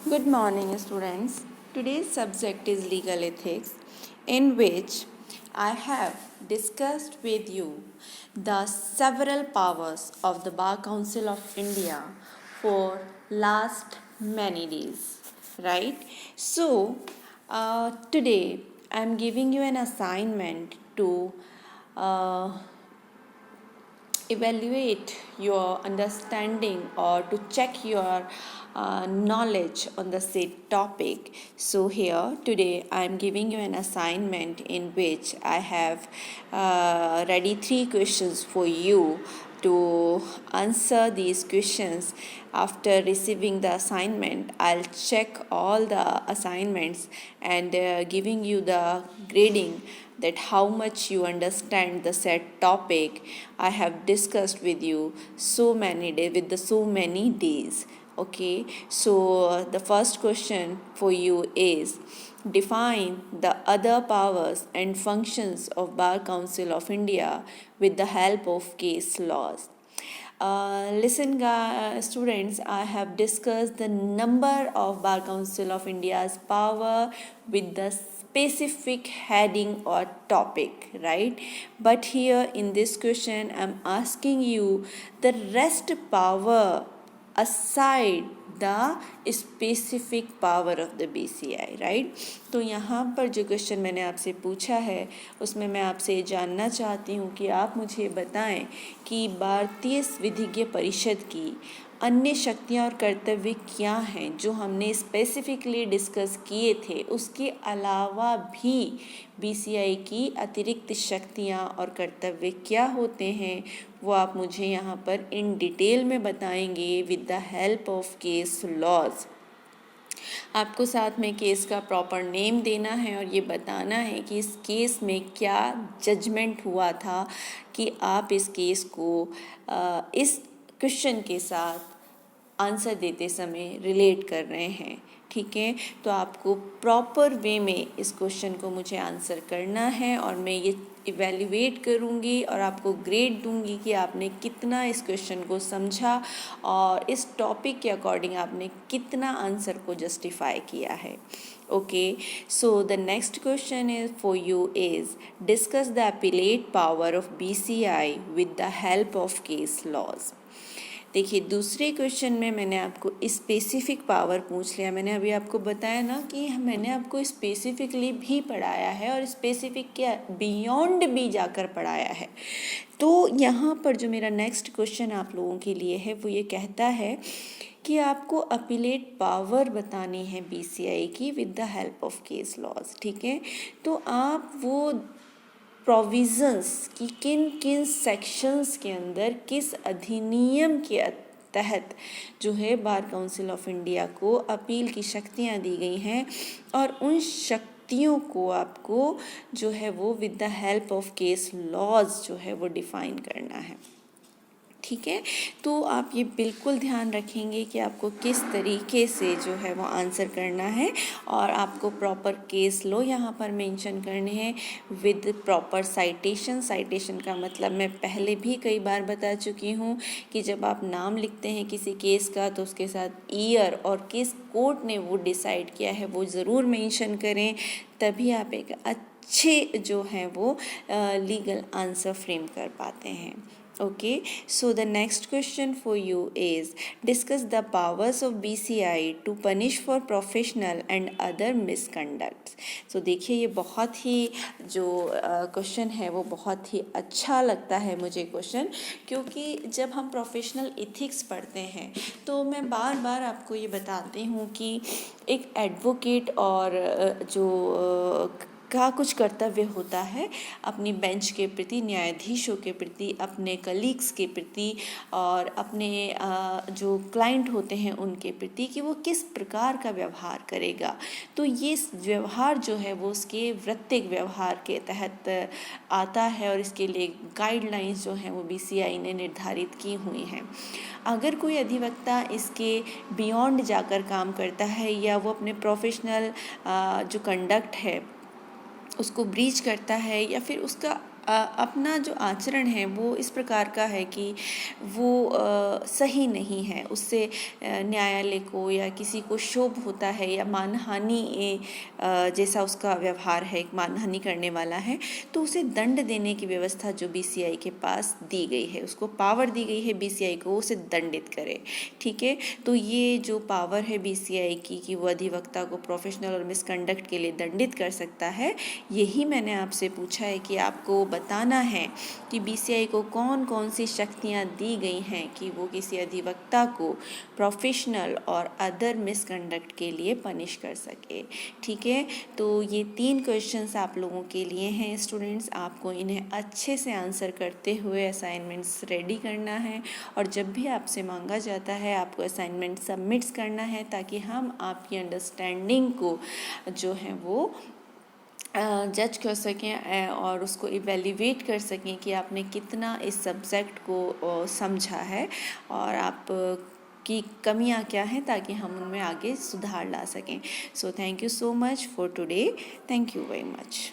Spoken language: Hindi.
Good morning, students. Today's subject is legal ethics, in which I have discussed with you the several powers of the Bar Council of India for last many days, right? So, today I am giving you an assignment to uh, evaluate your understanding or to check your knowledge on the said topic. So here today I am giving you an assignment in which I have ready 3 questions for you to answer these questions. After receiving the assignment, I'll check all the assignments and giving you the grading that how much you understand the said topic I have discussed with you so many days with the so many days. Okay, so the first question for you is define the other powers and functions of Bar Council of India with the help of case laws. Listen, students, I have discussed the number of Bar Council of India's power with the specific heading or topic, right? But here in this question, I'm asking you the rest power aside the specific power of the BCI, right. तो यहाँ पर जो क्वेश्चन मैंने आपसे पूछा है उसमें मैं आपसे ये जानना चाहती हूँ कि आप मुझे बताएं कि भारतीय विधिज्ञ परिषद की अन्य शक्तियाँ और कर्तव्य क्या हैं जो हमने स्पेसिफिकली डिस्कस किए थे, उसके अलावा भी BCI की अतिरिक्त शक्तियाँ और कर्तव्य क्या होते हैं वो आप मुझे यहाँ पर इन डिटेल में बताएंगे with the help of case laws. आपको साथ में केस का प्रॉपर नेम देना है और ये बताना है कि इस केस में क्या जजमेंट हुआ था कि आप इस केस को इस क्वेश्चन के साथ आंसर देते समय रिलेट कर रहे हैं, ठीक है। तो आपको प्रॉपर वे में इस क्वेश्चन को मुझे आंसर करना है और मैं ये इवेल्युएट करूँगी और आपको ग्रेड दूँगी कि आपने कितना इस क्वेश्चन को समझा और इस टॉपिक के अकॉर्डिंग आपने कितना आंसर को जस्टिफाई किया है। Okay, so the next question is for you is discuss the appellate power of BCI with the help of case laws. देखिए, दूसरे क्वेश्चन में मैंने आपको स्पेसिफिक पावर पूछ लिया। मैंने अभी आपको बताया ना कि मैंने आपको स्पेसिफिकली भी पढ़ाया है और स्पेसिफिक क्या बियॉन्ड भी जाकर पढ़ाया है। तो यहाँ पर जो मेरा नेक्स्ट क्वेश्चन आप लोगों के लिए है वो ये कहता है कि आपको अपीलेट पावर बतानी है BCI की with the help of case laws, ठीक है। तो आप वो प्रोविज़न्स कि किन किन सेक्शंस के अंदर किस अधिनियम के तहत जो है बार काउंसिल ऑफ इंडिया को अपील की शक्तियां दी गई हैं और उन शक्तियों को आपको जो है वो with the help of case laws जो है वो डिफ़ाइन करना है, ठीक है। तो आप ये बिल्कुल ध्यान रखेंगे कि आपको किस तरीके से जो है वो आंसर करना है और आपको प्रॉपर केस लो यहाँ पर मेंशन करने हैं विद प्रॉपर साइटेशन का मतलब मैं पहले भी कई बार बता चुकी हूँ कि जब आप नाम लिखते हैं किसी केस का तो उसके साथ ईयर और किस कोर्ट ने वो डिसाइड किया है वो ज़रूर मेंशन करें, तभी आप एक अच्छे जो हैं वो लीगल आंसर फ्रेम कर पाते हैं। Okay, so the next question for you is discuss the powers of BCI to punish for professional and other misconducts. So देखिए, ये बहुत ही जो क्वेश्चन है वो बहुत ही अच्छा लगता है मुझे क्वेश्चन, क्योंकि जब हम प्रोफेशनल एथिक्स पढ़ते हैं तो मैं बार बार आपको ये बताती हूँ कि एक एडवोकेट और जो का कुछ कर्तव्य होता है अपनी बेंच के प्रति, न्यायाधीशों के प्रति, अपने कलीग्स के प्रति और अपने जो क्लाइंट होते हैं उनके प्रति कि वो किस प्रकार का व्यवहार करेगा। तो ये व्यवहार जो है वो उसके वृत्तिक व्यवहार के तहत आता है और इसके लिए गाइडलाइंस जो हैं वो BCI ने निर्धारित की हुई हैं। अगर कोई अधिवक्ता इसके बियॉन्ड जाकर काम करता है या वो अपने प्रोफेशनल जो कंडक्ट है उसको ब्रीच करता है या फिर उसका अपना जो आचरण है वो इस प्रकार का है कि वो सही नहीं है, उससे न्यायालय को या किसी को क्षोभ होता है या मानहानि जैसा उसका व्यवहार है, मानहानि करने वाला है, तो उसे दंड देने की व्यवस्था जो बीसीआई के पास दी गई है, उसको पावर दी गई है बीसीआई को उसे दंडित करे। ठीक है, तो ये जो पावर है बीसीआई की कि वो अधिवक्ता को प्रोफेशनल और मिसकंडक्ट के लिए दंडित कर सकता है, यही मैंने आपसे पूछा है कि आपको बताना है कि बीसीआई को कौन कौन सी शक्तियाँ दी गई हैं कि वो किसी अधिवक्ता को प्रोफेशनल और अदर मिसकंडक्ट के लिए पनिश कर सके। ठीक है, तो ये 3 क्वेश्चंस आप लोगों के लिए हैं स्टूडेंट्स, आपको इन्हें अच्छे से आंसर करते हुए असाइनमेंट्स रेडी करना है, और जब भी आपसे मांगा जाता है आपको असाइनमेंट सबमिट्स करना है ताकि हम आपकी अंडरस्टैंडिंग को जो है वो जज कर सकें और उसको इवेल्युएट कर सकें कि आपने कितना इस सब्जेक्ट को समझा है और आप की कमियां क्या हैं, ताकि हम उनमें आगे सुधार ला सकें। So thank you so much for today, thank you very much.